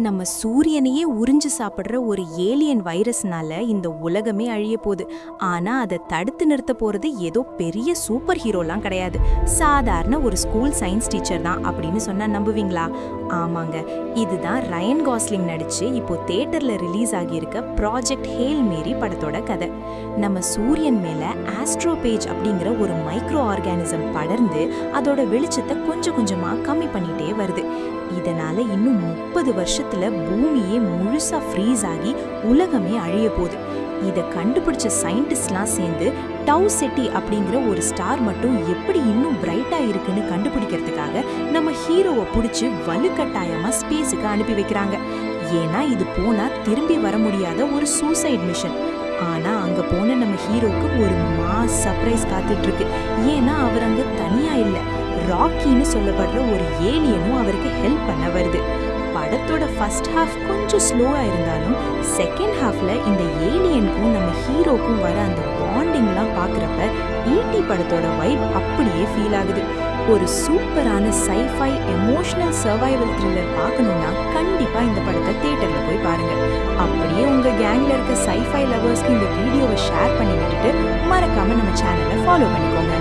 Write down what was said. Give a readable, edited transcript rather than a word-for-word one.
நம்ம சூரியனையே உறிஞ்சு சாப்பிடுற ஒரு ஏலியன் வைரஸ்னால இந்த உலகமே அழிய போகுது. ஆனா அதை தடுத்து நிறுத்த போறது ஏதோ பெரிய சூப்பர் ஹீரோலாம் கிடையாது, சாதாரண ஒரு ஸ்கூல் சயின்ஸ் டீச்சர் தான் அப்படின்னு சொன்னா நம்புவீங்களா? ஆமாங்க, இதுதான் ரயன் காஸ்லிங் நடிச்சு இப்போ தியேட்டர்ல ரிலீஸ் ஆகியிருக்க ப்ராஜெக்ட் ஹேல் மேரி படத்தோட கதை. நம்ம சூரியன் மேல ஆஸ்ட்ரோபேஜ் அப்படிங்கிற ஒரு மைக்ரோ ஆர்கானிசம் படர்ந்து அதோட வெளிச்சத்தை கொஞ்சம் கொஞ்சமா கம்மி பண்ணிட்டே வருது. இதனால இன்னும் 30 வருஷத்துல பூமியே முழுசா ஃப்ரீஸ் ஆகி உலகமே அழிய போகுது. இதை கண்டுபிடிச்ச சயின்டிஸ்ட்லாம் சேர்ந்து டவு செட்டி அப்படிங்கிற ஒரு ஸ்டார் மட்டும் எப்படி இன்னும் பிரைட்டா இருக்குன்னு கண்டுபிடிக்கிறதுக்காக நம்ம ஹீரோவை பிடிச்சி வலுக்கட்டாயமா ஸ்பேஸுக்கு அனுப்பி வைக்கிறாங்க. ஏன்னா இது போனா திரும்பி வர முடியாத ஒரு சூசைட் மிஷன். ஆனா அங்க போன நம்ம ஹீரோக்கு ஒரு மாஸ் சர்ப்ரைஸ் காத்துட்டு இருக்கு. ஏன்னா அவர் அங்க தனியா இல்ல, ராக்கின்னு சொல்லப்படுற ஒரு ஏலியனும் அவருக்கு ஹெல்ப் பண்ண வருது. படத்தோட ஃபர்ஸ்ட் ஹாஃப் கொஞ்சம் ஸ்லோவா இருந்தாலும் செகண்ட் ஹாஃப்ல இந்த ஏலியனுக்கும் நம்ம ஹீரோக்கும் வர அந்த பாண்டிங்லாம் பார்க்குறப்ப ஈட்டி படத்தோட வைப் அப்படியே ஃபீல் ஆகுது. ஒரு சூப்பரான சைஃபை எமோஷனல் சர்வைவல் த்ரில்லர் பார்க்கணும்னா கண்டிப்பா இந்த படத்தை தியேட்டர்ல போய் பாருங்க. அப்படியே உங்க கேங்ல இருக்க சைஃபை லவர்ஸ்க்கு இந்த வீடியோவை ஷேர் பண்ணி விட்டுட்டு மறக்காம நம்ம சேனலை ஃபாலோ பண்ணிக்கோங்க.